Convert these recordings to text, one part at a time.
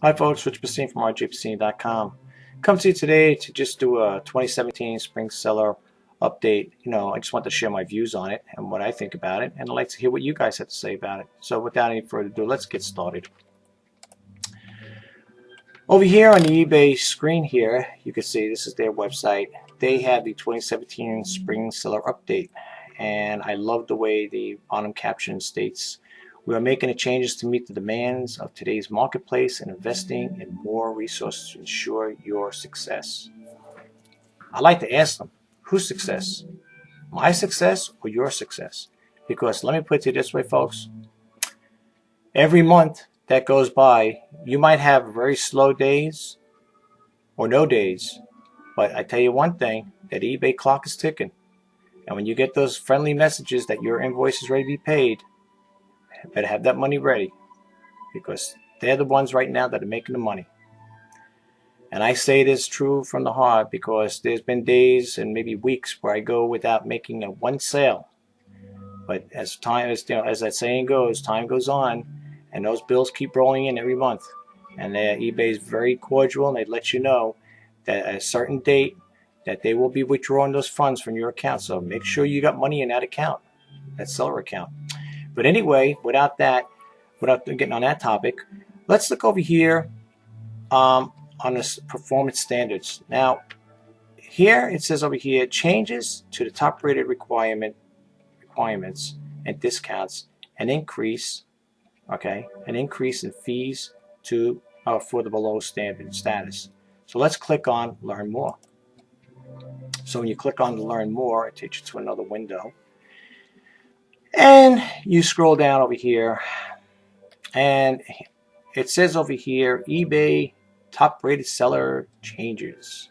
Hi folks, Rich Pacine from rjpacine.com. Come to you today to just do a 2017 spring seller update. I just want to share my views on it and what I think about it, and I'd like to hear what you guys have to say about it. So without any further ado, let's get started. Over here on the eBay screen here, you can see this is their website. They have the 2017 spring seller update, and I love the way the bottom caption states, "We are making the changes to meet the demands of today's marketplace and investing in more resources to ensure your success." I like to ask them, whose success? My success or your success? Because let me put it this way, folks. Every month that goes by, you might have very slow days or no days. But I tell you one thing, that eBay clock is ticking. And when you get those friendly messages that your invoice is ready to be paid, better have that money ready, because they're the ones right now that are making the money. And I say this true from the heart, because there's been days and maybe weeks where I go without making a one sale. But as that saying goes, time goes on, and those bills keep rolling in every month. And eBay is very cordial, and they let you know that at a certain date that they will be withdrawing those funds from your account. So make sure you got money in that account, that seller account. But anyway, without getting on that topic, let's look over here on the performance standards. Now, here it says over here, changes to the top rated requirements and discounts, an increase in fees for the below standard status. So let's click on Learn More. So when you click on Learn More, it takes you to another window. And you scroll down over here, and it says over here, eBay top rated seller changes.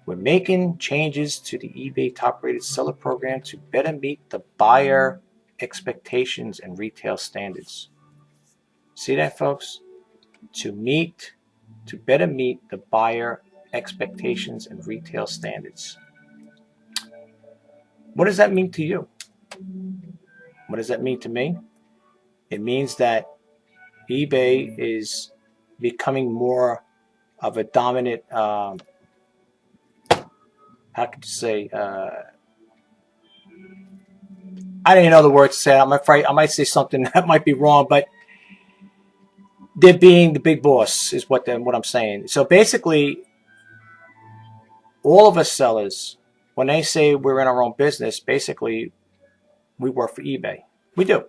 We're making changes to the eBay top rated seller program to better meet the buyer expectations and retail standards. See that, folks? To better meet the buyer expectations and retail standards. What does that mean to you? What does that mean to me? It means that eBay is becoming more of a dominant, how could you say, I don't even know the word to say. I'm afraid I might say something that might be wrong, but they're being the big boss is what I'm saying. So basically, all of us sellers, when they say we're in our own business, basically we work for eBay. We do.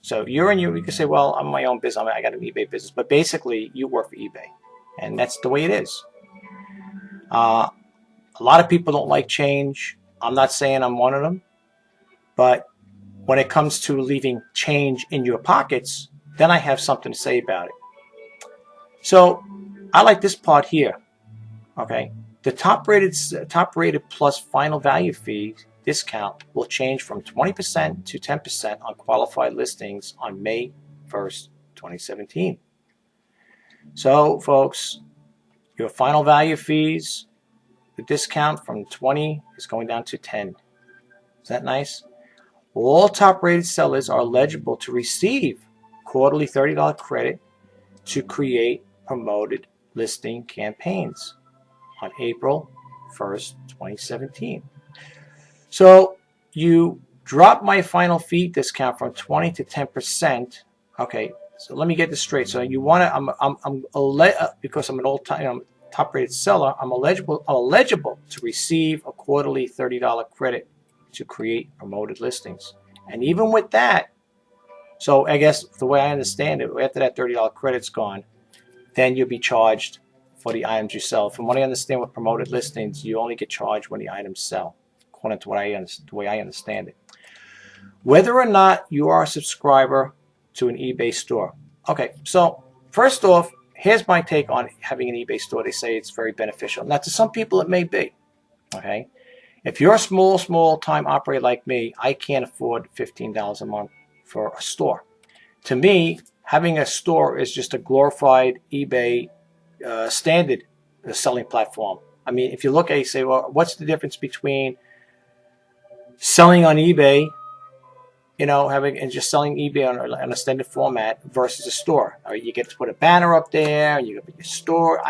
So you can say, well, I'm my own business. I got an eBay business. But basically, you work for eBay. And that's the way it is. A lot of people don't like change. I'm not saying I'm one of them. But when it comes to leaving change in your pockets, then I have something to say about it. So I like this part here. Okay. The top rated plus final value fee discount will change from 20% to 10% on qualified listings on May 1st, 2017. So, folks, your final value fees, the discount from 20 is going down to 10. Is that nice? All top-rated sellers are eligible to receive quarterly $30 credit to create promoted listing campaigns on April 1st, 2017. So you drop my final fee discount from 20 to 10%. Okay, so let me get this straight. So you want to? Because I'm an top-rated seller, I'm eligible to receive a quarterly $30 credit to create promoted listings. And even with that, so I guess the way I understand it, after that $30 credit's gone, then you'll be charged for the items you sell. From what I understand with promoted listings, you only get charged when the items sell, according to the way I understand it. Whether or not you are a subscriber to an eBay store. Okay, so first off, here's my take on having an eBay store. They say it's very beneficial. Now, to some people, it may be. Okay, if you're a small time operator like me, I can't afford $15 a month for a store. To me, having a store is just a glorified eBay standard selling platform. I mean, if you look at it, you say, well, what's the difference between selling on eBay having and just selling eBay on an extended format versus a store. Or you get to put a banner up there, and you get your store.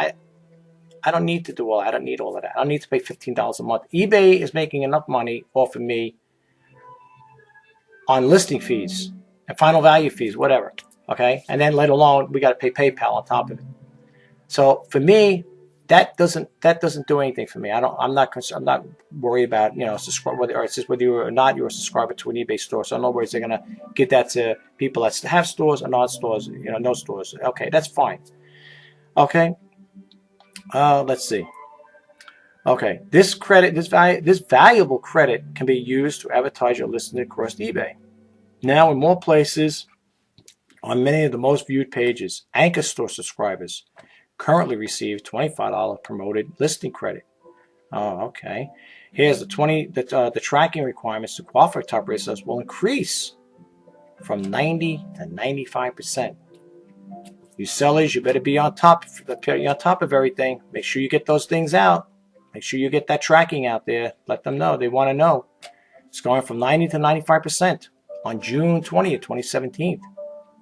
I don't need to do all that. I don't need all of that. I don't need to pay $15 a month. eBay is making enough money off of me on listing fees and final value fees, whatever. Okay, and then let alone we got to pay PayPal on top of it. So for me, that doesn't do anything for me. I'm not concerned. I'm not worried about whether you or not you're a subscriber to an eBay store. So in other words, they're gonna get that to people that have stores or not stores. No stores. Okay, that's fine. Okay. Let's see. Okay, this valuable credit can be used to advertise your listing across eBay. Now, in more places, on many of the most viewed pages, Anchor Store subscribers currently receive $25 promoted listing credit. Oh, okay. Here's the tracking requirements to qualify top rate sellers will increase from 90 to 95%. You sellers, you better be on top of everything. Make sure you get those things out. Make sure you get that tracking out there. Let them know. They want to know. It's going from 90 to 95% on June 20th, 2017.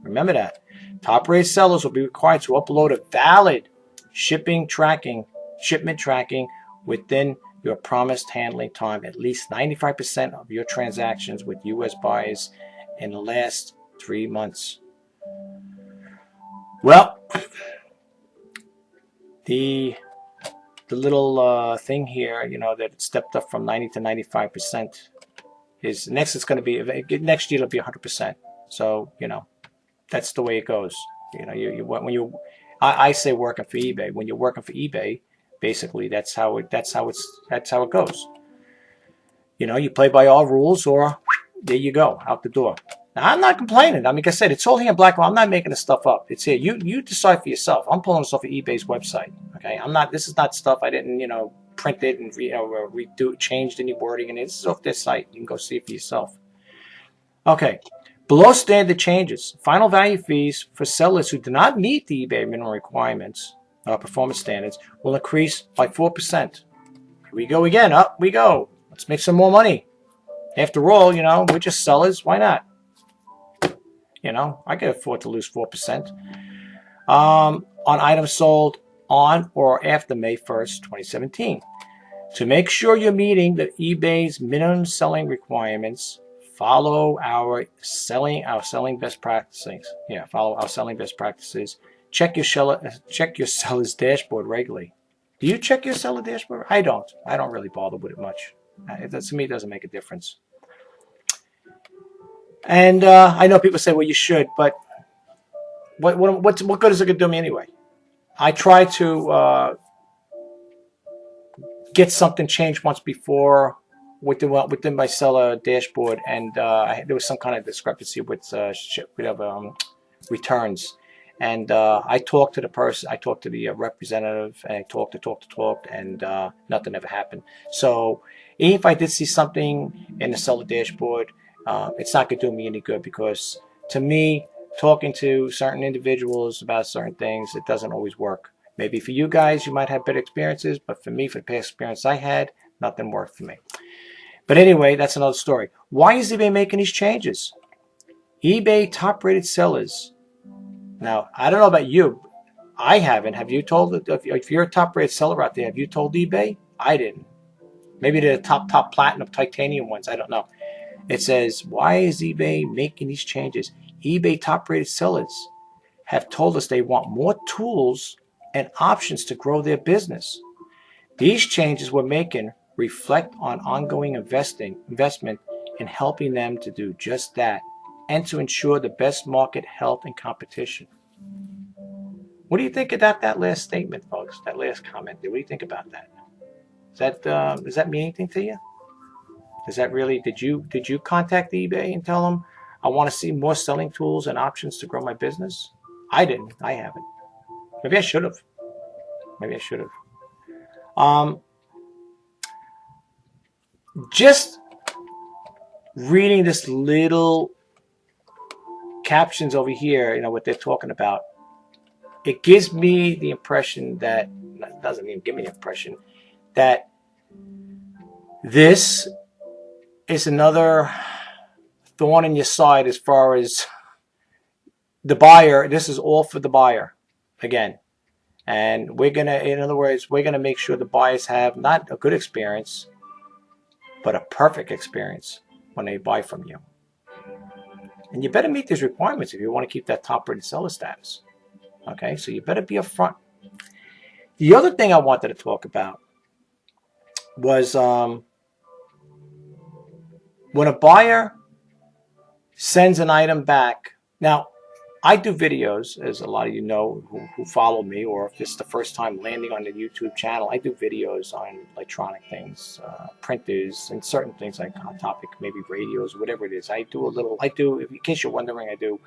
Remember that. Top-rated sellers will be required to upload a valid shipment tracking within your promised handling time, at least 95% of your transactions with U.S. buyers in the last 3 months. Well, the little thing here, that it stepped up from 90 to 95% is next. It's going to be next year. It'll be 100%. So that's the way it goes. I say working for eBay. When you're working for eBay, basically that's how it goes. You play by all rules, or there you go, out the door. Now, I'm not complaining. Like I said, it's all here in black and white. I'm not making this stuff up. It's here. You decide for yourself. I'm pulling this off of eBay's website. Okay, I'm not. This is not stuff I didn't print it and changed any wording in it. This is off their site. You can go see it for yourself. Okay. Below standard changes. Final value fees for sellers who do not meet the eBay minimum requirements, performance standards, will increase by 4%. Here we go again. Up we go. Let's make some more money. After all, we're just sellers. Why not? I can afford to lose 4% on items sold on or after May 1st, 2017. To make sure you're meeting the eBay's minimum selling requirements, follow our selling best practices. Follow our selling best practices. Check your seller's dashboard regularly. Do you check your seller dashboard? I don't. I don't really bother with it much. To me, it doesn't make a difference. And I know people say, well, you should, but what good is it going to do me anyway? I tried to get something changed once before within my seller dashboard, and there was some kind of discrepancy with returns. And I talked to the person, I talked to the representative, and I talked, and nothing ever happened. So even if I did see something in the seller dashboard, it's not going to do me any good, because to me, talking to certain individuals about certain things, it doesn't always work. Maybe for you guys, you might have better experiences, but for me, for the past experience I had, nothing worked for me. But anyway, that's another story. Why is eBay making these changes? eBay top-rated sellers. Now, I don't know about you. I haven't. Have you told it? If you're a top-rated seller out there, have you told eBay? I didn't. Maybe they're the top platinum titanium ones. I don't know. It says, why is eBay making these changes? eBay top-rated sellers have told us they want more tools and options to grow their business. These changes we're making reflect on ongoing investment in helping them to do just that, and to ensure the best market health and competition. What do you think about that last statement, folks? That last comment there. What do you think about that? Does that mean anything to you? Does that really? Did you contact eBay and tell them I want to see more selling tools and options to grow my business? I didn't. I haven't. Maybe I should have. Just reading this little captions over here, what they're talking about, it gives me the impression that, it doesn't even give me the impression, that this is another thorn in your side as far as the buyer. This is all for the buyer again. And we're going to, in other words, we're going to make sure the buyers have not a good experience, but a perfect experience when they buy from you. And you better meet these requirements if you want to keep that top-rated seller status. Okay, so you better be upfront. The other thing I wanted to talk about was when a buyer sends an item back. Now, I do videos, as a lot of you know who follow me, or if it's the first time landing on the YouTube channel, I do videos on electronic things, printers, and certain things like Hot Topic, maybe radios, whatever it is. In case you're wondering, I do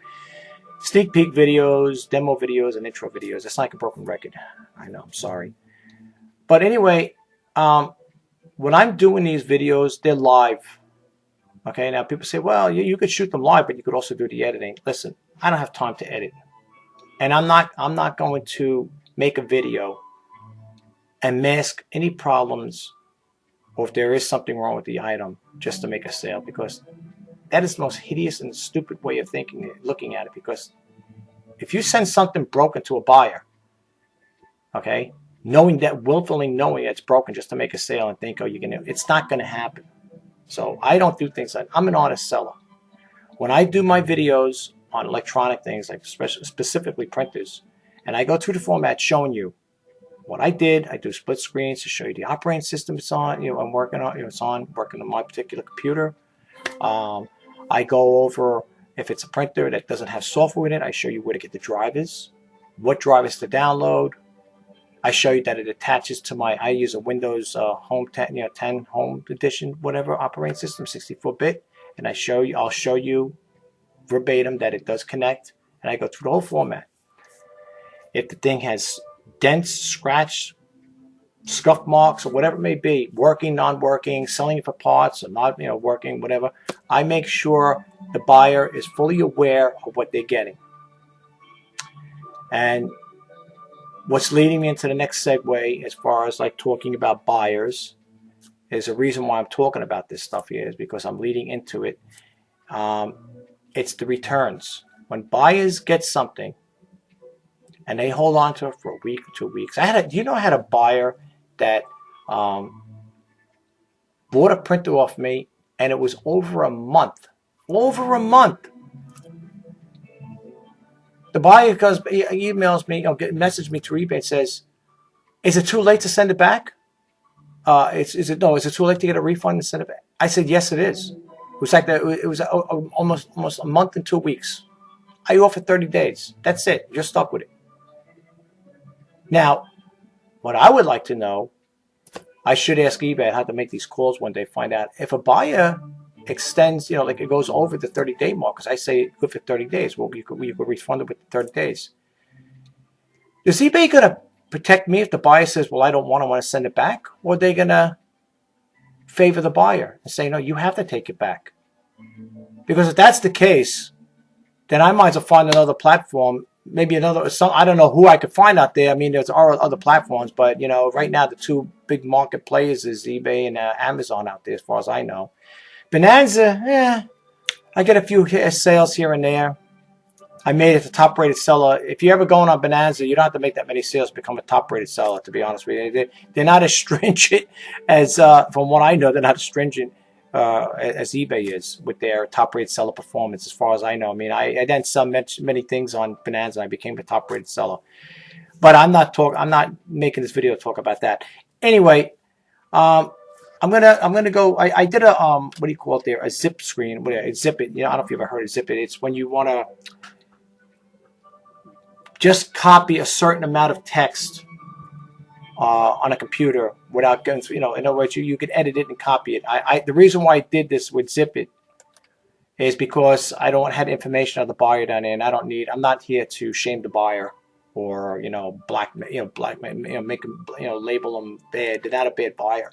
sneak peek videos, demo videos, and intro videos. It's like a broken record. I know, I'm sorry. But anyway, when I'm doing these videos, they're live. Okay, now people say, well, you could shoot them live, but you could also do the editing. Listen, I don't have time to edit. And I'm not going to make a video and mask any problems or if there is something wrong with the item just to make a sale, because that is the most hideous and stupid way of looking at it. Because if you send something broken to a buyer, okay, willfully knowing it's broken just to make a sale and think, oh, it's not going to happen. So I don't do things like, I'm an honest seller. When I do my videos on electronic things, like specifically printers, and I go through the format showing you what I did. I do split screens to show you the operating system it's on. I'm working on. It's working on my particular computer. I go over, if it's a printer that doesn't have software in it, I show you where to get the drivers, what drivers to download. I show you that it attaches to I use a Windows Home 10 Home Edition, whatever operating system, 64-bit, and I'll show you verbatim that it does connect, and I go through the whole format. If the thing has dents, scratch, scuff marks, or whatever it may be, working, non-working, selling for parts, or not, working, whatever, I make sure the buyer is fully aware of what they're getting. And what's leading me into the next segue, as far as like talking about buyers, is the reason why I'm talking about this stuff here is because I'm leading into it. It's the returns. When buyers get something and they hold on to it for a week or 2 weeks. I had a buyer that bought a printer off me, and it was over a month. Over a month. The buyer emails me, messages me through eBay and says, "Is it too late to send it back? Is it too late to get a refund and send it back?" I said, "Yes, it is." It was like that. It was almost a month and 2 weeks. I offered 30 days. That's it. You're stuck with it. Now, what I would like to know, I should ask eBay. I had to make these calls one day, find out if a buyer extends, like it goes over the 30-day mark, because I say good for 30 days. Well, you could refund it with 30 days. Is eBay going to protect me if the buyer says, well, I don't want to send it back? Or are they going to favor the buyer and say, no, you have to take it back? Because if that's the case, then I might as well find another platform, maybe I don't know who I could find out there. I mean, there's other platforms, but, right now the two big market players is eBay and Amazon out there, as far as I know. Bonanza, I get a few sales here and there. I made it a top-rated seller. If you're ever going on Bonanza, you don't have to make that many sales to become a top-rated seller, to be honest with you. They're not as stringent as, from what I know, they're not as stringent as eBay is with their top-rated seller performance, as far as I know. I mean, I didn't sell many things on Bonanza. I became a top-rated seller. But I'm not making this video to talk about that. Anyway, I'm gonna go. I did a what do you call it there? A zip screen. Zip it. I don't know if you've ever heard of zip it. It's when you want to just copy a certain amount of text on a computer without going through. In other words, you could edit it and copy it. The reason why I did this with Zip It is because I don't have information of the buyer down there, and I'm not here to shame the buyer or blackmail, make them, label them bad. They're not a bad buyer.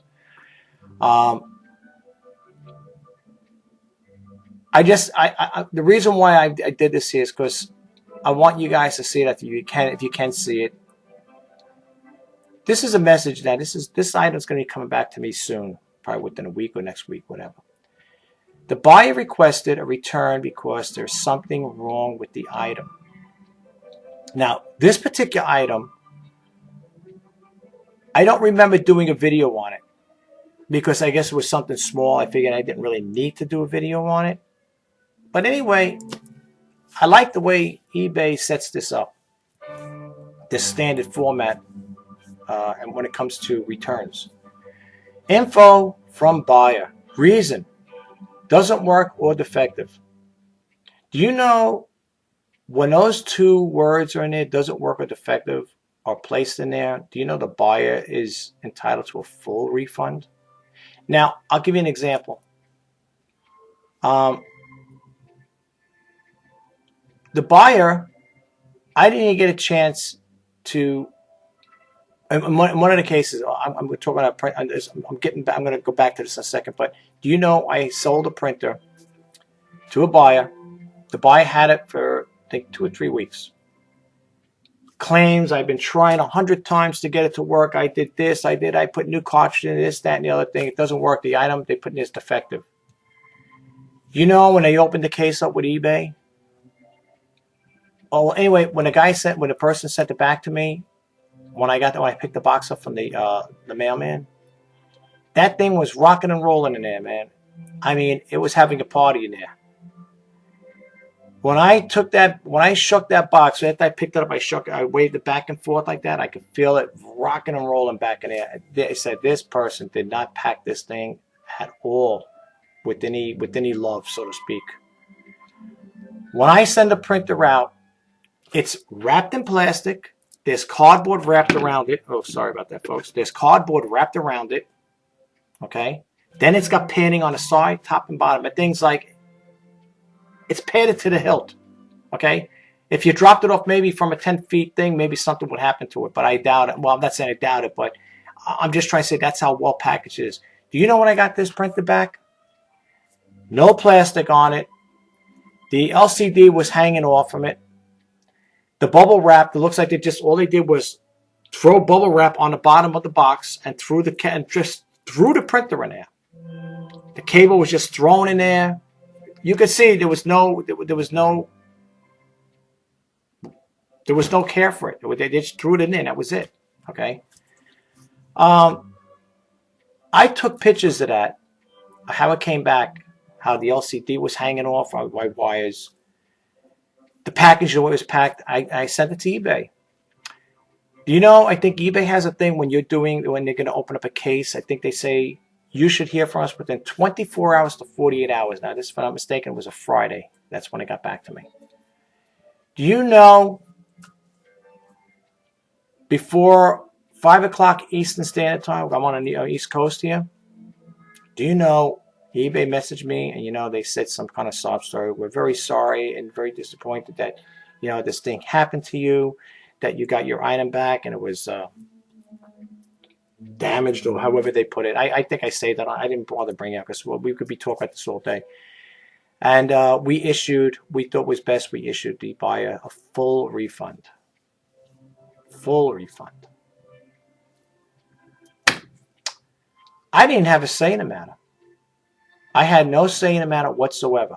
The reason why I did this here is because I want you guys to see that if you can see it. This is a message that this item is going to be coming back to me soon, probably within a week or next week, whatever. The buyer requested a return because there's something wrong with the item. Now, this particular item, I don't remember doing a video on it because I guess it was something small. I figured I didn't really need to do a video on it. But anyway, I like the way eBay sets this up, this standard format, and when it comes to returns. Info from buyer. Reason. Doesn't work or defective. Do you know when those two words are in there, doesn't work or defective, are placed in there, do you know the buyer is entitled to a full refund? Now, I'll give you an example. The buyer, I didn't even get a chance to. In one of the cases, I'm talking about print. I'm going to go back to this in a second. But do you know I sold a printer to a buyer? The buyer had it for I think 2 or 3 weeks. Claims I've been trying 100 times to get it to work. I did this. I put new cartridge in this, that, and the other thing. It doesn't work. The item they put in is defective. You know when they opened the case up with eBay? Oh, anyway, when the person sent it back to me, when I picked the box up from the mailman, that thing was rocking and rolling in there, man. I mean, it was having a party in there. When I shook that box, after I picked it up, I waved it back and forth like that. I could feel it rocking and rolling back in there. They said this person did not pack this thing at all with any love, so to speak. When I send a printer out, it's wrapped in plastic. There's cardboard wrapped around it. Oh, sorry about that, folks. There's cardboard wrapped around it. Okay. Then it's got padding on the side, top and bottom. But things like, it's padded to the hilt. Okay. If you dropped it off maybe from a 10-feet thing, maybe something would happen to it. But I doubt it. Well, I'm not saying I doubt it, but I'm just trying to say that's how well packaged it is. Do you know when I got this printer back? No plastic on it. The LCD was hanging off from it. The bubble wrap, it looks like all they did was throw bubble wrap on the bottom of the box and just threw the printer in there. The cable was just thrown in there. You could see there was no care for it. They just threw it in there. That was it. Okay. I took pictures of that, how it came back, how the LCD was hanging off, white wires. The package, the way it was packed, I sent it to eBay. Do you know, I think eBay has a thing when they're going to open up a case, I think they say, you should hear from us within 24 hours to 48 hours. Now, this, if I'm not mistaken, was a Friday. That's when it got back to me. Do you know, before 5 o'clock Eastern Standard Time, I'm on the East Coast here, do you know, eBay messaged me, and they said some kind of sob story. We're very sorry and very disappointed that this thing happened to you, that you got your item back and it was damaged, or however they put it. I think I say that. I didn't bother bringing it up because we could be talking about this all day. And we thought it was best we issued the buyer a full refund. Full refund. I didn't have a say in the matter. I had no say in the matter whatsoever.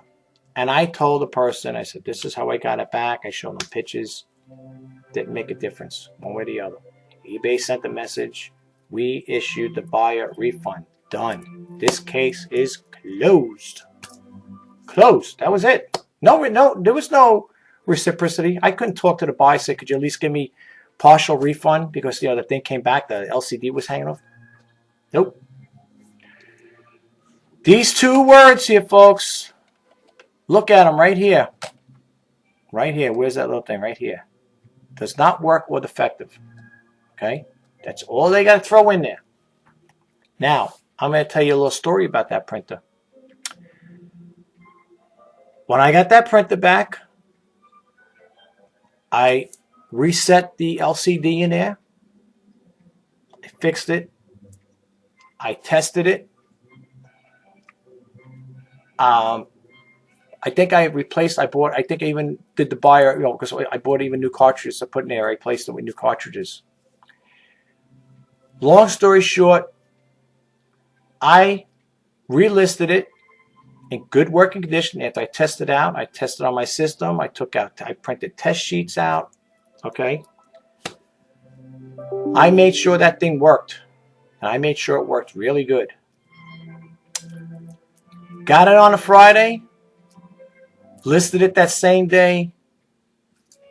And I told the person, I said, this is how I got it back. I showed them pictures. Didn't make a difference, one way or the other. eBay sent the message. We issued the buyer a refund. Done. This case is closed. Closed. That was it. No, there was no reciprocity. I couldn't talk to the buyer, say, could you at least give me partial refund? Because the thing came back, the LCD was hanging off. Nope. These two words here, folks, look at them right here. Right here. Where's that little thing? Right here. Does not work or defective. Okay? That's all they got to throw in there. Now, I'm going to tell you a little story about that printer. When I got that printer back, I reset the LCD in there. I fixed it. I tested it. I think I even did the buyer, because I bought even new cartridges to put in there. I replaced them with new cartridges. Long story short, I relisted it in good working condition. After I tested out, I tested on my system. I printed test sheets out. Okay. I made sure that thing worked. And I made sure it worked really good. Got it on a Friday. Listed it that same day.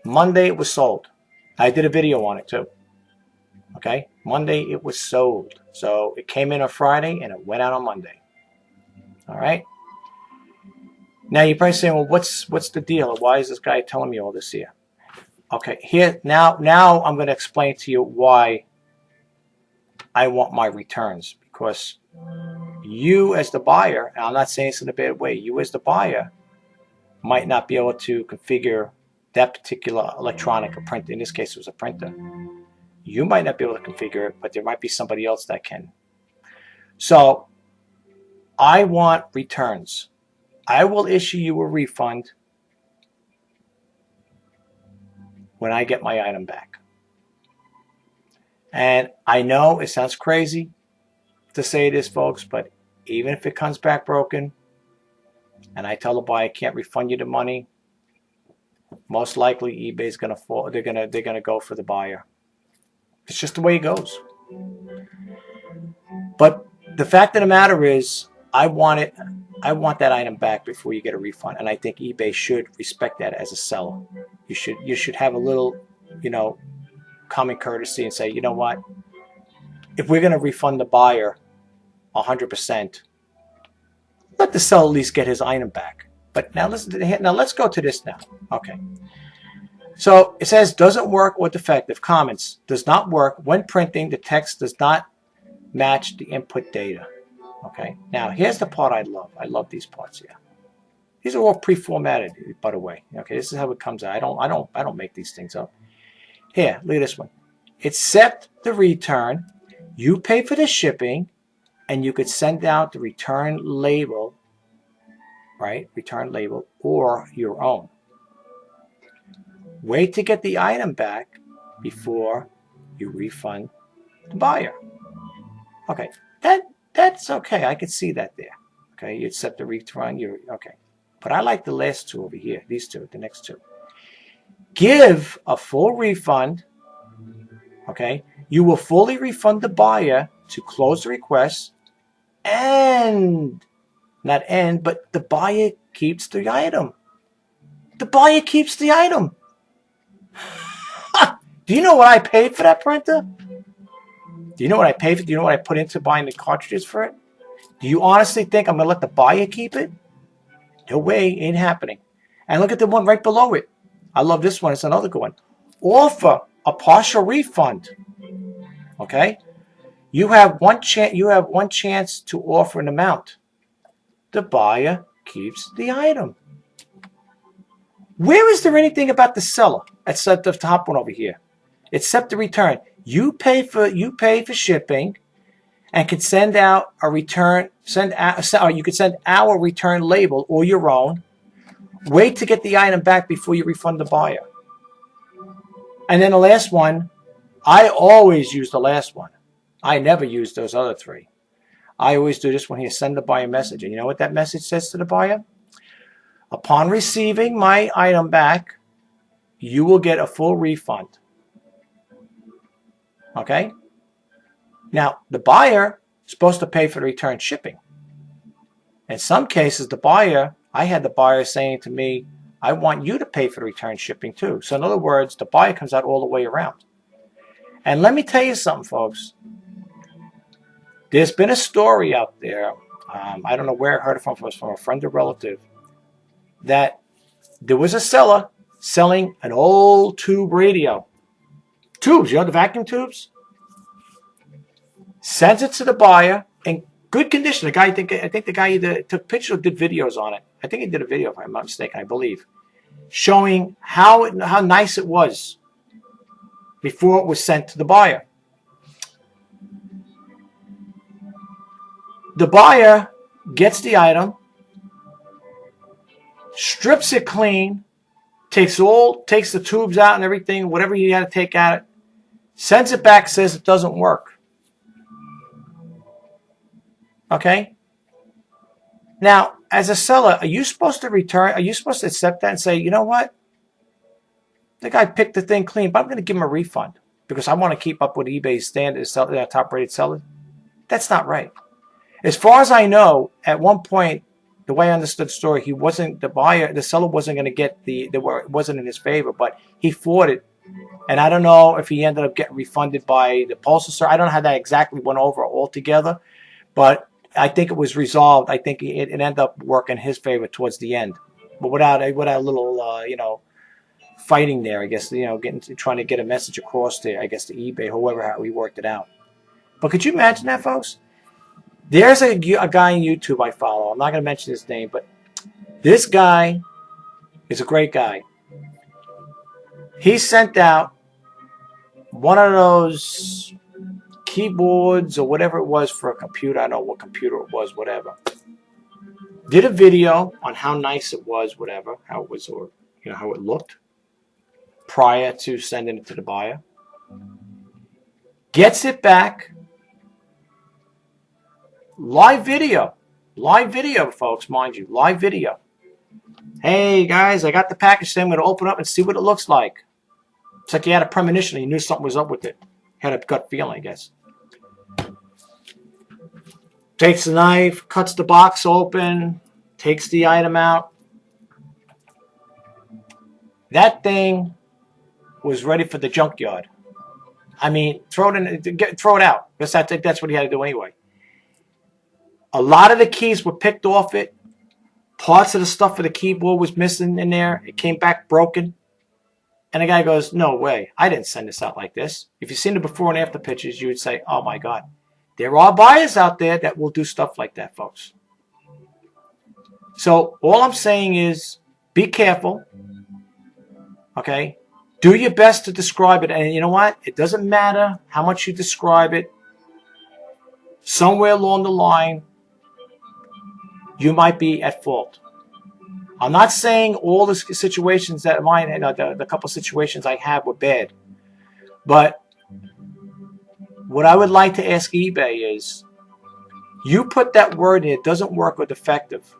Monday it was sold. I did a video on it too. Okay. Monday it was sold. So it came in on Friday and it went out on Monday. All right. Now you're probably saying, well, what's the deal? Why is this guy telling me all this here? Okay, here now I'm going to explain to you why I want my returns, because you as the buyer, and I'm not saying this in a bad way, you as the buyer might not be able to configure that particular electronic or print. In this case, it was a printer. You might not be able to configure it, but there might be somebody else that can. So I want returns. I will issue you a refund when I get my item back. And I know it sounds crazy to say this, folks, but even if it comes back broken and I tell the buyer I can't refund you the money, most likely eBay's going to fall. They're going to go for the buyer. It's just the way it goes. But the fact of the matter is, I want that item back before you get a refund, and I think eBay should respect that as a seller. You should have a little, common courtesy and say, you know what? If we're going to refund the buyer 100%, let the seller at least get his item back. But now let's go to this now. Okay. So it says doesn't work or defective. Comments: does not work when printing. The text does not match the input data. Okay. Now here's the part I love. I love these parts here. These are all pre-formatted, by the way. Okay, this is how it comes out. I don't make these things up. Here, look at this one. Accept the return. You pay for the shipping, and you could send out the return label, right? Return label or your own. Wait to get the item back before you refund the buyer. Okay, that's okay. I can see that there. Okay, you accept the return. You're okay. But I like the last two over here. These two, the next two. Give a full refund. Okay, you will fully refund the buyer to close the request, and not end, but the buyer keeps the item. The buyer keeps the item. Do you know what I paid for that printer? Do you know what I paid for? Do you know what I put into buying the cartridges for it? Do you honestly think I'm going to let the buyer keep it? No way, ain't happening. And look at the one right below it. I love this one. It's another good one. Offer a partial refund. Okay? You have one chance to offer an amount. The buyer keeps the item. Where is there anything about the seller except the top one over here? Except the return. You pay for shipping, and can send out a return. You could send our return label or your own. Wait to get the item back before you refund the buyer. And then the last one, I always use the last one. I never use those other three. I always do this one here, send the buyer message. And you know what that message says to the buyer? Upon receiving my item back, you will get a full refund. Okay? Now, the buyer is supposed to pay for the return shipping. In some cases, I had the buyer saying to me, I want you to pay for the return shipping too. So in other words, the buyer comes out all the way around. And let me tell you something, folks. There's been a story out there, I don't know where I heard it from a friend or relative, that there was a seller selling an old tube radio. Tubes, the vacuum tubes? Sends it to the buyer in good condition. I think the guy either took pictures or did videos on it. I think he did a video, if I'm not mistaken, I believe, showing how nice it was before it was sent to the buyer. The buyer gets the item, strips it clean, takes the tubes out and everything, whatever he had to take out it, sends it back, says it doesn't work. Okay? Now, as a seller, are you supposed to return? Are you supposed to accept that and say, you know what? The guy picked the thing clean, but I'm going to give him a refund because I want to keep up with eBay's standard top-rated sellers? That's not right. As far as I know, at one point, the way I understood the story, he wasn't the buyer. The seller wasn't going to get it wasn't in his favor, but he fought it. And I don't know if he ended up getting refunded by the postal service. I don't know how that exactly went over altogether, but I think it was resolved. I think it ended up working his favor towards the end, but without a little fighting there. I guess trying to get a message across to I guess to eBay, how we worked it out. But could you imagine that, folks? There's a guy on YouTube I follow. I'm not going to mention his name, but this guy is a great guy. He sent out one of those keyboards or whatever it was for a computer. I don't know what computer it was, whatever. Did a video on how nice it was, whatever, how it was, or how it looked prior to sending it to the buyer. Gets it back. Live video, folks, mind you, live video. Hey guys, I got the package today. I'm going to open up and see what it looks like. It's like you had a premonition. You knew something was up with it. Had a gut feeling, I guess. Takes the knife, cuts the box open, takes the item out. That thing was ready for the junkyard. I mean, throw it out. Because I think that's what he had to do anyway. A lot of the keys were picked off it. Parts of the stuff for the keyboard was missing in there. It came back broken. And the guy goes, no way. I didn't send this out like this. If you've seen the before and after pictures, you would say, oh my God. There are buyers out there that will do stuff like that, folks. So all I'm saying is be careful. Okay? Do your best to describe it. And you know what? It doesn't matter how much you describe it. Somewhere along the line, you might be at fault. I'm not saying all the situations that the couple situations I had were bad, but what I would like to ask eBay is, you put that word in, it doesn't work or defective.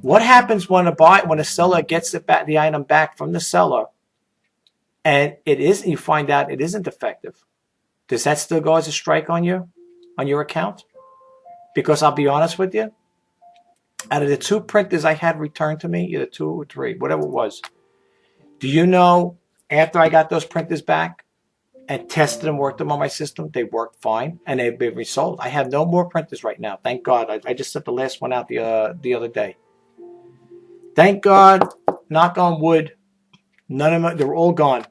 What happens when a seller gets the item back from the seller, and you find out it isn't defective? Does that still go as a strike on your account? Because I'll be honest with you, out of the 2 printers I had returned to me, either 2 or 3, whatever it was, do you know, after I got those printers back and tested and worked them on my system, they worked fine and they've been resold. I have no more printers right now. Thank God. I just sent the last one out the other day. Thank God, knock on wood, none of them, they're all gone.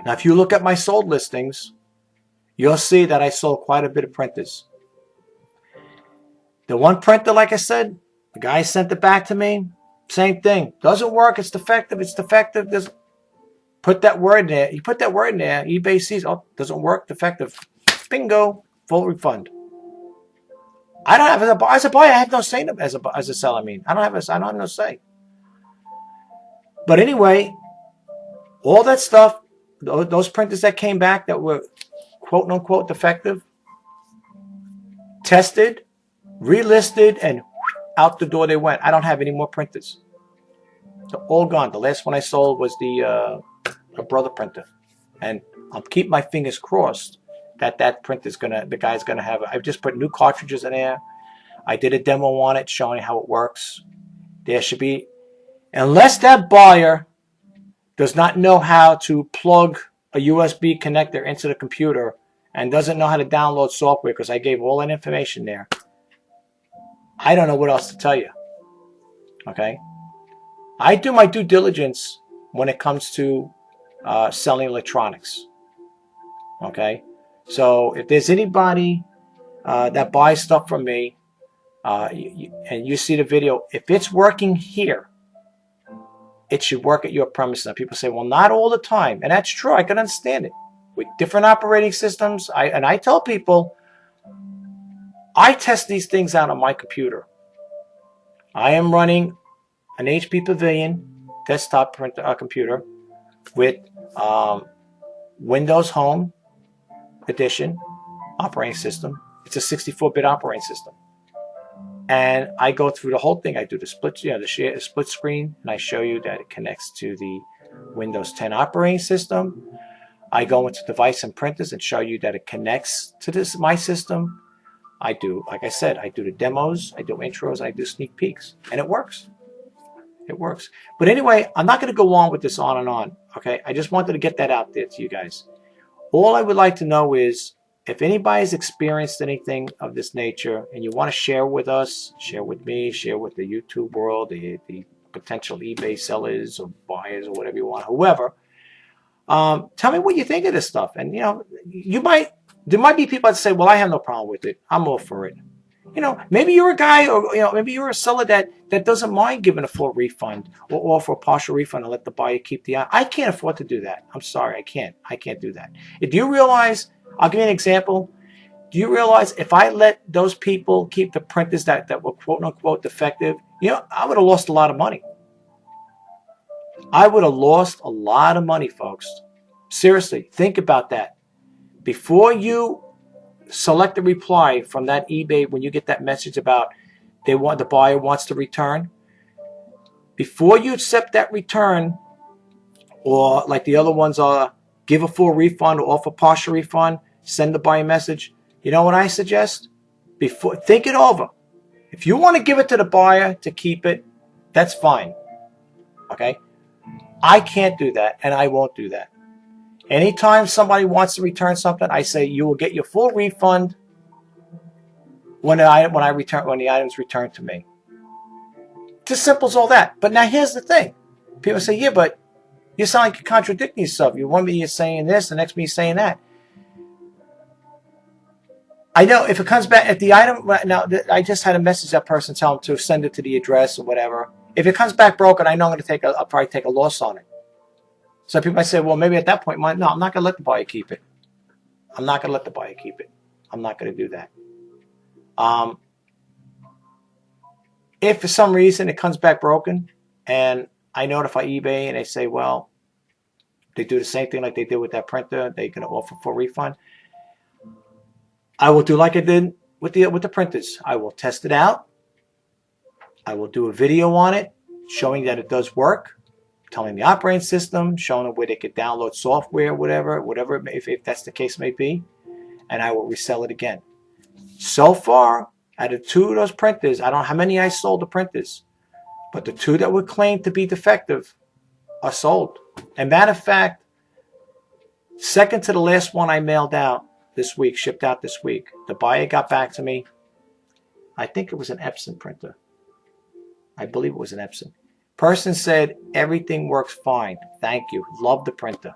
Now, if you look at my sold listings, you'll see that I sold quite a bit of printers. The one printer, like I said, the guy sent it back to me. Same thing. Doesn't work. It's defective. It's defective. Put that word in there. You put that word in there. eBay sees, oh, doesn't work. Defective. Bingo. Full refund. I don't have as a buyer. I have no say as a seller. I mean, I don't have no say. But anyway, all that stuff, those printers that came back that were quote unquote defective, tested, relisted, and out the door they went. I don't have any more printers. They're all gone. The last one I sold was the Brother printer, and I'll keep my fingers crossed that printer's the guy's gonna have. I've just put new cartridges in there. I did a demo on it showing how it works. There should be, unless that buyer does not know how to plug a USB connector into the computer and doesn't know how to download software, because I gave all that information there, I don't know what else to tell you. Okay? I do my due diligence when it comes to selling electronics. Okay? So if there's anybody that buys stuff from me and you see the video, if it's working here, it should work at your premises. Now, people say, well, not all the time. And that's true. I can understand it. With different operating systems, I tell people, I test these things out on my computer. I am running an HP Pavilion desktop computer with Windows Home Edition operating system. It's a 64-bit operating system. And I go through the whole thing. I do the split, the split screen, and I show you that it connects to the Windows 10 operating system. I go into device and printers and show you that it connects to my system. I do, like I said, I do the demos, I do intros, I do sneak peeks, and it works. It works. But anyway, I'm not going to go on with this on and on. Okay, I just wanted to get that out there to you guys. All I would like to know is if anybody's experienced anything of this nature and you want to share with us, share with me, share with the YouTube world, the potential eBay sellers or buyers or whatever you want, whoever. Tell me what you think of this stuff. And, there might be people that say, well, I have no problem with it. I'm all for it. Maybe you're a guy or, maybe you're a seller that doesn't mind giving a full refund or offer a partial refund and let the buyer keep the item. I can't afford to do that. I'm sorry. I can't do that. Do you realize, I'll give you an example. Do you realize if I let those people keep the printers that were quote unquote defective, I would have lost a lot of money. I would have lost a lot of money, folks. Seriously, think about that. Before you select a reply from that eBay, when you get that message about the buyer wants to return, before you accept that return, or like the other ones are, give a full refund or offer partial refund, send the buyer message. You know what I suggest? Think it over. If you want to give it to the buyer to keep it, that's fine. Okay? I can't do that, and I won't do that. Anytime somebody wants to return something, I say you will get your full refund when the item's returned to me. It's as simple as all that. But now here's the thing. People say, yeah, but you sound like you're contradicting yourself. One minute you're saying this, the next minute you're saying that. I know if it comes back, if the item, now I just had a message that person tell them to send it to the address or whatever. If it comes back broken, I know I'll probably take a loss on it. So people might say, well, maybe at that point, no, I'm not going to let the buyer keep it. I'm not going to let the buyer keep it. I'm not going to do that. If for some reason it comes back broken and I notify eBay and they say, well, they do the same thing like they did with that printer, they're going to offer full refund, I will do like I did with the printers. I will test it out. I will do a video on it showing that it does work, telling the operating system, showing them where they could download software, whatever if that's the case may be, and I will resell it again. So far, out of 2 of those printers, I don't know how many I sold the printers, but the 2 that were claimed to be defective are sold. And matter of fact, second to the last one I mailed out this week, shipped out this week, the buyer got back to me. I think it was an Epson printer. I believe it was an Epson. Person said, everything works fine. Thank you. Love the printer.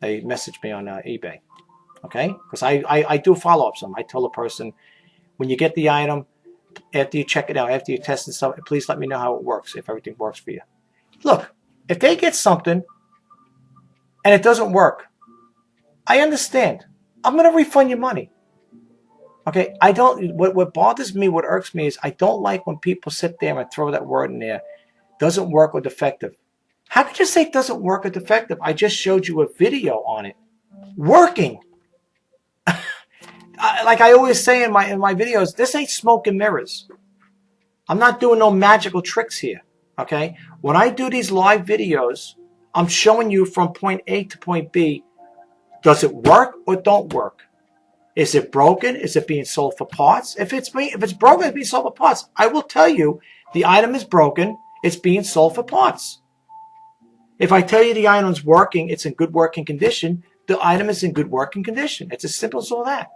They messaged me on eBay. Okay? Because I do follow-ups on them. I tell the person, when you get the item, after you check it out, after you test and stuff, please let me know how it works, if everything works for you. Look, if they get something and it doesn't work, I understand. I'm going to refund your money. Okay? What bothers me, what irks me is I don't like when people sit there and throw that word in there. Doesn't work or defective. How could you say it doesn't work or defective? I just showed you a video on it. Working. Like I always say in my videos, this ain't smoke and mirrors. I'm not doing no magical tricks here. Okay? When I do these live videos, I'm showing you from point A to point B. Does it work or don't work? Is it broken? Is it being sold for parts? If it's broken, it's being sold for parts. I will tell you the item is broken. It's being sold for parts. If I tell you the item's working, it's in good working condition, the item is in good working condition. It's as simple as all that.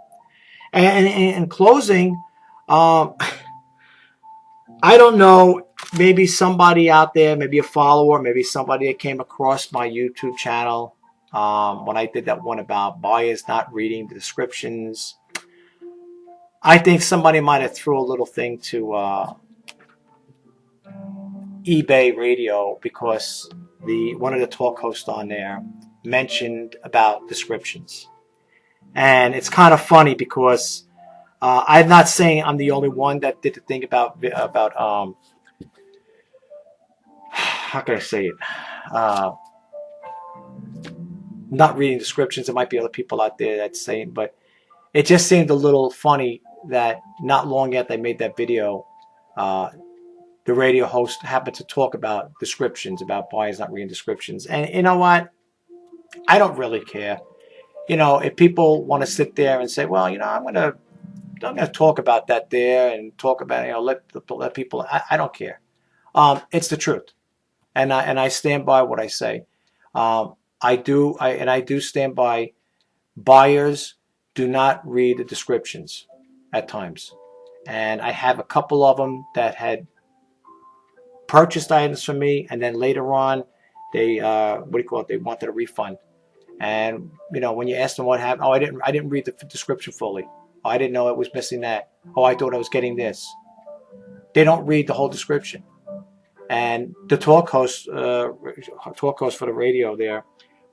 And in closing, I don't know, maybe somebody out there, maybe a follower, maybe somebody that came across my YouTube channel when I did that one about buyers not reading the descriptions. I think somebody might have threw a little thing to eBay radio because one of the talk hosts on there mentioned about descriptions. And it's kind of funny because I'm not saying I'm the only one that did the thing about how can I say it? Not reading descriptions. There might be other people out there that's saying, but it just seemed a little funny that not long after they made that video, the radio host happened to talk about descriptions, about buyers not reading descriptions. And you know what? I don't really care. You know, if people want to sit there and say, well, you know, I'm gonna talk about that there and talk about, you know, let people. I don't care. It's the truth, and I stand by what I say. I do stand by. Buyers do not read the descriptions at times, and I have a couple of them that had purchased items from me, and then later on, they They wanted a refund. And you know, when you ask them what happened, oh, I didn't read the description fully. Oh, I didn't know it was missing that. Oh, I thought I was getting this. They don't read the whole description. And the talk host for the radio there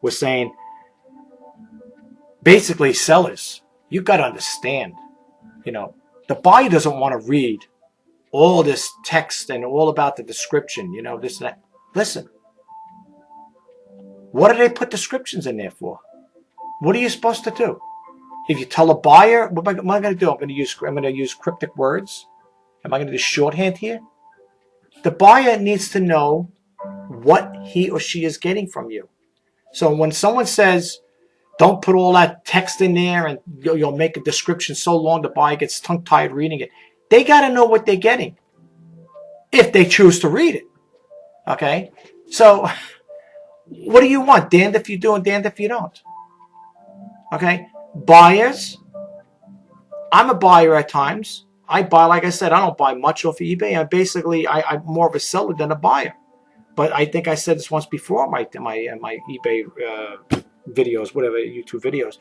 was saying, basically, sellers, you got to understand, you know, the buyer doesn't want to read all this text and all about the description, you know, this and that. Listen, what do they put descriptions in there for? What are you supposed to do? If you tell a buyer, what am I going to do? I'm going to use cryptic words. Am I going to do shorthand here? The buyer needs to know what he or she is getting from you. So when someone says, don't put all that text in there and you'll make a description so long the buyer gets tongue-tied reading it, they got to know what they're getting if they choose to read it. Okay? So what do you want? Damned if you do and damned if you don't. Okay? Buyers, I'm a buyer at times. I buy, like I said, I don't buy much off of eBay. I'm more of a seller than a buyer. But I think I said this once before in my eBay videos, whatever, YouTube videos.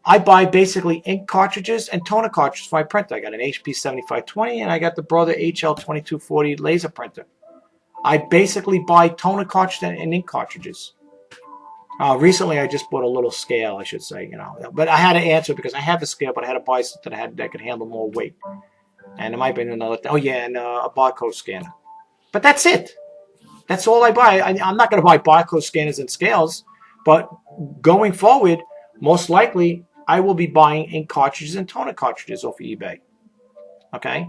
I buy basically ink cartridges and toner cartridges for my printer. I got an HP 7520 and I got the Brother HL2240 laser printer. I basically buy toner cartridges and ink cartridges. Recently, I just bought a little scale, I should say, you know. But I had to answer because I have a scale, but I had to buy something that could handle more weight. And it might be another, and a barcode scanner. But that's it. That's all I buy. I'm not going to buy barcode scanners and scales, but going forward, most likely, I will be buying ink cartridges and toner cartridges off of eBay. Okay?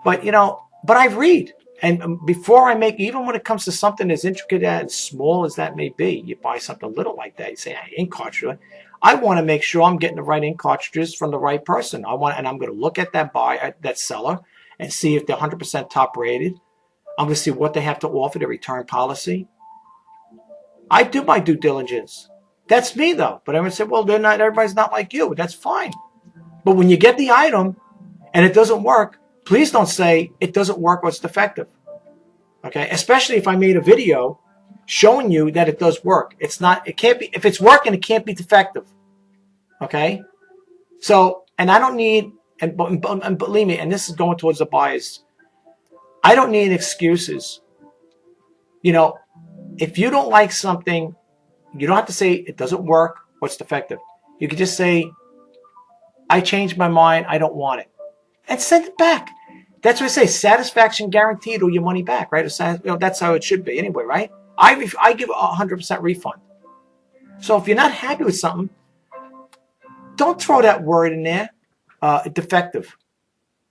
But, you know, but I read. And before I make, even when it comes to something as intricate and small as that may be, you buy something little like that, you say, ink cartridge. I want to make sure I'm getting the right ink cartridges from the right person. And I'm going to look at that seller, and see if they're 100% top rated. I'm going to see what they have to offer, the return policy. I do my due diligence. That's me, though. But everyone said, well, everybody's not like you. That's fine. But when you get the item and it doesn't work, please don't say it doesn't work or it's defective. Okay? Especially if I made a video showing you that it does work. It can't be, if it's working, it can't be defective. Okay? So, and I don't need, and believe me, and this is going towards the buyers, I don't need excuses. You know, if you don't like something, you don't have to say it doesn't work or it's defective. You can just say, I changed my mind, I don't want it. And send it back. That's what I say, satisfaction guaranteed or your money back, right? That's how it should be anyway, right? I give a 100% refund. So if you're not happy with something, don't throw that word in there, defective,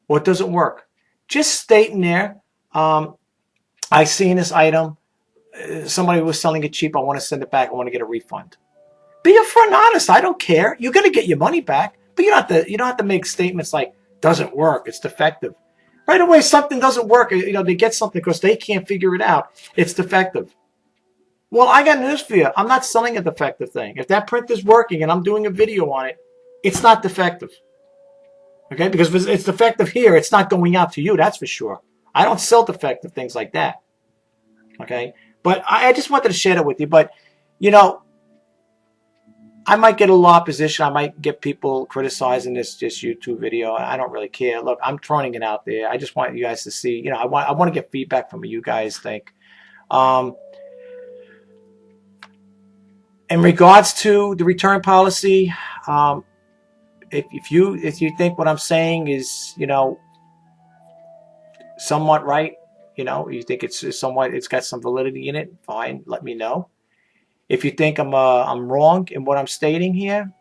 or it doesn't work. Just state in there, I seen this item, somebody was selling it cheap, I want to send it back, I want to get a refund. Be upfront and honest, I don't care. You're going to get your money back, but you don't have to make statements like, doesn't work, it's defective. Right away, something doesn't work, you know, they get something because they can't figure it out, it's defective. Well, I got news for you. I'm not selling a defective thing. If that printer's working and I'm doing a video on it, it's not defective. Okay? Because if it's defective here, it's not going out to you, that's for sure. I don't sell defective things like that. Okay? But I just wanted to share that with you. But, you know, I might get a lot of opposition. I might get people criticizing this YouTube video. I don't really care. Look, I'm throwing it out there. I just want you guys to see. You know, I want to get feedback from what you guys think. In regards to the return policy, if you think what I'm saying is, you know, somewhat right, you know, you think it's got some validity in it, fine, let me know. If you think I'm wrong in what I'm stating here,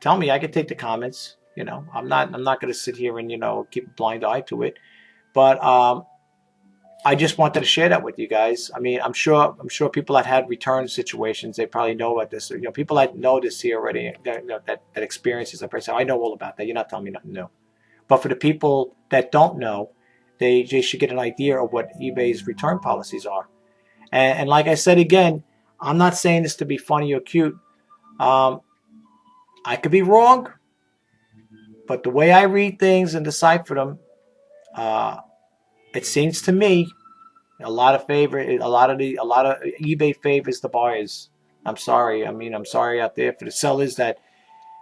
tell me. I can take the comments. You know, I'm not going to sit here and, you know, keep a blind eye to it. But I just wanted to share that with you guys. I mean, I'm sure people that had return situations, they probably know about this. You know, people that know this here already, that, you know, that experiences. Like I say, I know all about that. You're not telling me nothing new. But for the people that don't know, they should get an idea of what eBay's return policies are. And like I said again, I'm not saying this to be funny or cute. I could be wrong, but the way I read things and decipher them, it seems to me a lot of eBay favors the buyers. I'm sorry. I mean, I'm sorry out there for the sellers that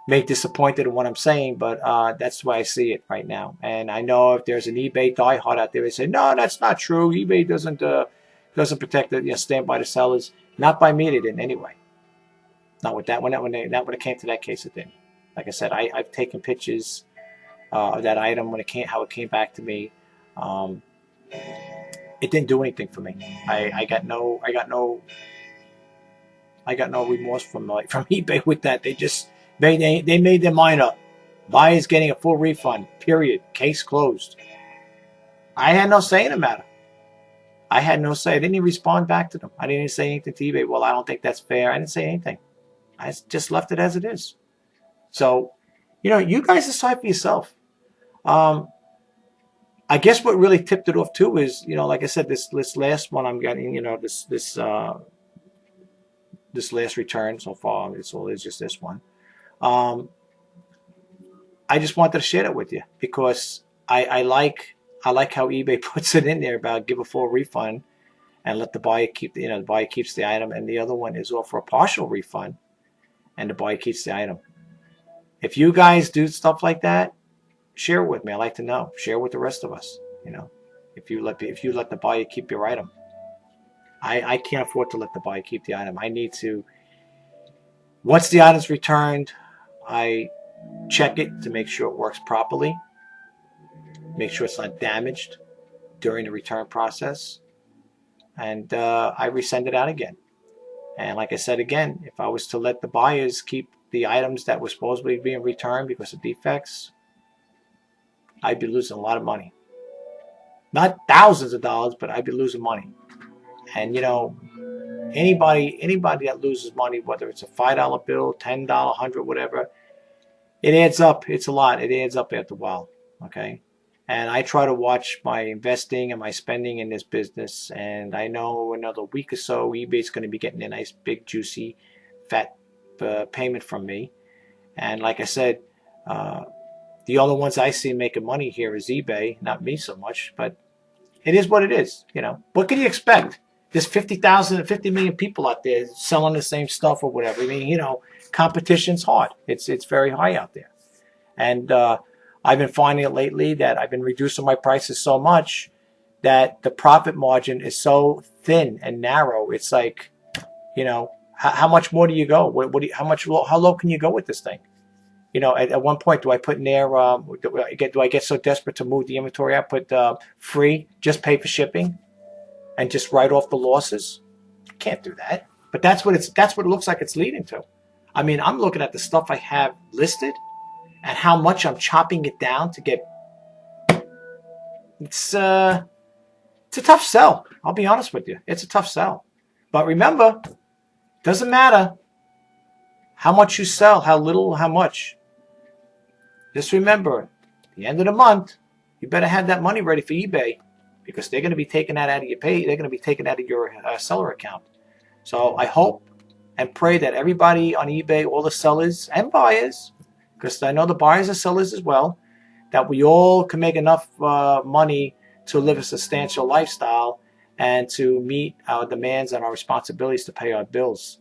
may be disappointed in what I'm saying, but that's the way I see it right now. And I know if there's an eBay diehard out there, they say, no, that's not true. eBay doesn't protect the, you know, stand by the sellers. Not by me, they didn't anyway. Not with that. When it came to that case, it didn't. Like I said, I've taken pictures of that item when how it came back to me. It didn't do anything for me. I got no remorse from eBay with that. They made their mind up. Buyers getting a full refund. Period. Case closed. I had no say in the matter. I had no say. I didn't even respond back to them. I didn't even say anything to eBay. Well, I don't think that's fair. I didn't say anything. I just left it as it is. So, you know, you guys decide for yourself. I guess what really tipped it off too is, you know, like I said, this last one I'm getting, you know, this last return so far. It's just this one. I just wanted to share it with you because I like how eBay puts it in there about give a full refund and let the buyer keep, you know, the buyer keeps the item, and the other one is offer a partial refund and the buyer keeps the item. If you guys do stuff like that, share it with me. I like to know. Share with the rest of us. You know, if you let the buyer keep your item, I can't afford to let the buyer keep the item. I need to. Once the item's returned, I check it to make sure it works properly. Make sure it's not damaged during the return process, and I resend it out again. And like I said again, if I was to let the buyers keep the items that were supposedly being returned because of defects, I'd be losing a lot of money. Not thousands of dollars, but I'd be losing money. And you know, anybody that loses money, whether it's a $5 bill, $10, $100, whatever, it adds up. It's a lot. It adds up after a while. Okay. And I try to watch my investing and my spending in this business. And I know another week or so, eBay's going to be getting a nice, big, juicy, fat payment from me. And like I said, the only ones I see making money here is eBay, not me so much. But it is what it is. You know, what can you expect? There's 50 million people out there selling the same stuff or whatever. I mean, you know, competition's hard. It's very high out there. And I've been finding it lately that I've been reducing my prices so much that the profit margin is so thin and narrow. It's like, you know, how much more do you go? How low can you go with this thing? You know, at one point, do I put in there? Do I get so desperate to move the inventory? I put free, just pay for shipping, and just write off the losses. Can't do that. But that's what it looks like it's leading to. I mean, I'm looking at the stuff I have listed and how much I'm chopping it down to get. It's a tough sell. I'll be honest with you. It's a tough sell. But remember, doesn't matter how much you sell, how little, how much. Just remember, at the end of the month, you better have that money ready for eBay because they're going to be taking that out of your pay. They're going to be taking out of your seller account. So I hope and pray that everybody on eBay, all the sellers and buyers, because I know the buyers and sellers as well, that we all can make enough money to live a substantial lifestyle and to meet our demands and our responsibilities to pay our bills.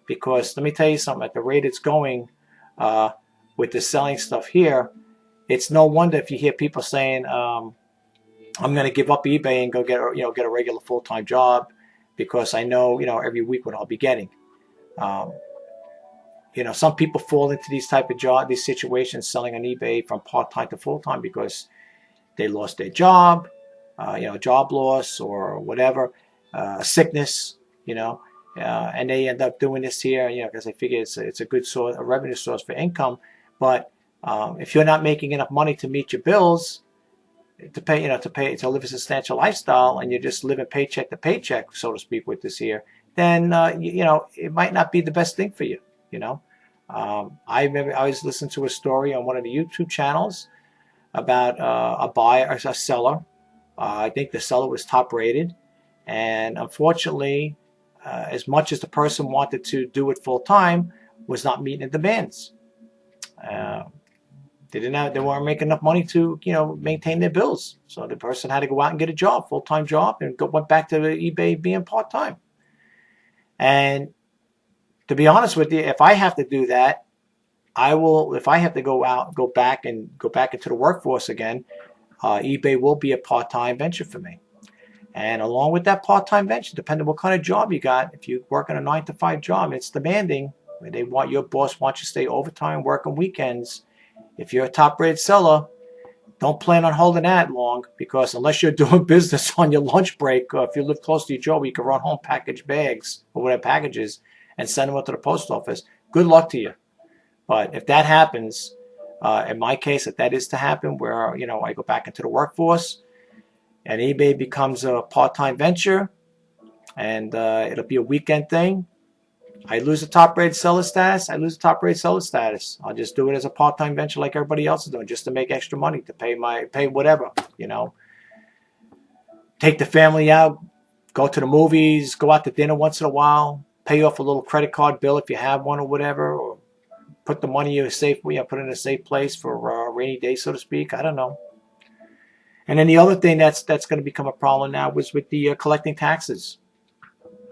Because let me tell you something, at the rate it's going with the selling stuff here, it's no wonder if you hear people saying, I'm going to give up eBay and go get a regular full-time job because I know, every week what I'll be getting. Some people fall into these type of these situations selling on eBay from part-time to full-time because they lost their job, job loss or whatever, sickness, and they end up doing this here, because I figure it's a good source, a revenue source for income. But If you're not making enough money to meet your bills, to pay, to live a substantial lifestyle, and you're just living paycheck to paycheck, so to speak, with this here, then it might not be the best thing for you. I remember I was listening to a story on one of the YouTube channels about a buyer or a seller. I think the seller was top rated, and unfortunately, as much as the person wanted to do it full time, was not meeting the demands. They weren't making enough money to maintain their bills, so the person had to go out and get a job, full-time job, and went back to eBay being part-time. And to be honest with you, if I have to do that, I will. If I have to go back into the workforce again, eBay will be a part-time venture for me. And along with that part-time venture, depending on what kind of job you got, if you work in a 9-to-5 job, it's demanding. Your boss wants you to stay overtime, work on weekends. If you're a top-rated seller, don't plan on holding that long, because unless you're doing business on your lunch break, or if you live close to your job, you can run home package bags or whatever packages and send them out to the post office. Good luck to you. But if that happens, in my case, if that is to happen, where I go back into the workforce and eBay becomes a part-time venture, and it'll be a weekend thing, I lose the top-rated seller status. I'll just do it as a part-time venture like everybody else is doing, just to make extra money to pay whatever, Take the family out, go to the movies, go out to dinner once in a while, pay off a little credit card bill if you have one or whatever, or put the money in a safe, put it in a safe place for a rainy day, so to speak. I don't know. And then the other thing that's going to become a problem now was with the collecting taxes.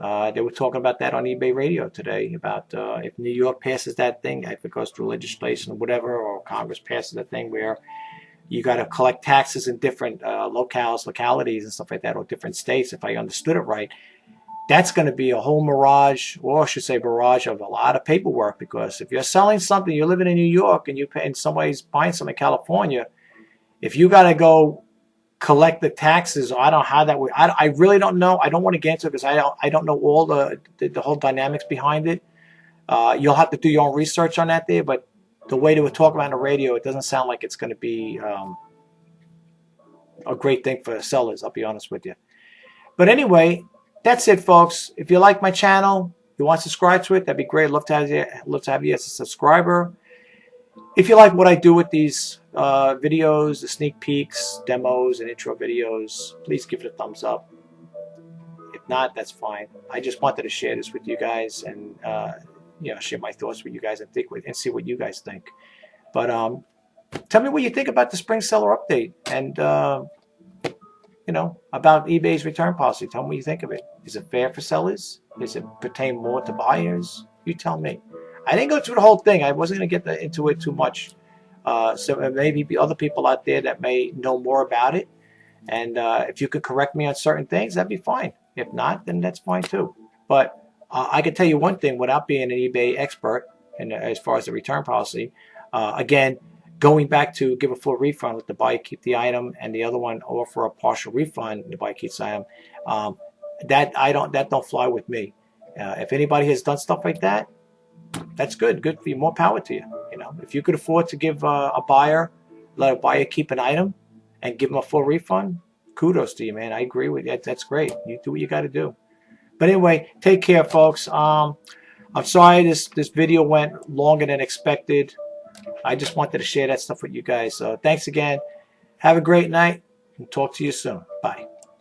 They were talking about that on eBay Radio today, about if New York passes that thing, if it goes through legislation or whatever, or Congress passes a thing where you got to collect taxes in different localities and stuff like that, or different states, if I understood it right. That's going to be a whole barrage of a lot of paperwork, because if you're selling something, you're living in New York, and somebody's buying something in California, if you got to go collect the taxes, I don't know how that would. I really don't know. I don't want to get into it because I don't know all the whole dynamics behind it. You'll have to do your own research on that there, but the way they were talking about on the radio, it doesn't sound like it's going to be a great thing for sellers, I'll be honest with you. But anyway, that's it, folks. If you like my channel, you want to subscribe to it, that'd be great. I'd love to have you as a subscriber. If you like what I do with these videos, the sneak peeks, demos, and intro videos, please give it a thumbs up. If not, that's fine. I just wanted to share this with you guys, and share my thoughts with you guys, and see what you guys think. But tell me what you think about the spring seller update, and about eBay's return policy. Tell me what you think of it. Is it fair for sellers? Does it pertain more to buyers? You tell me. I didn't go through the whole thing. I wasn't going to get into it too much. So there may be other people out there that may know more about it. And if you could correct me on certain things, that'd be fine. If not, then that's fine too. But I can tell you one thing without being an eBay expert, and as far as the return policy, again, going back to give a full refund with the buy keep the item, and the other one offer a partial refund, the buy keeps the item, that don't fly with me. If anybody has done stuff like that, that's good. Good for you. More power to you. If you could afford to give let a buyer keep an item and give them a full refund, kudos to you, man. I agree with you. That's great. You do what you got to do. But anyway, take care, folks. I'm sorry this video went longer than expected. I just wanted to share that stuff with you guys. So thanks again. Have a great night, and talk to you soon. Bye.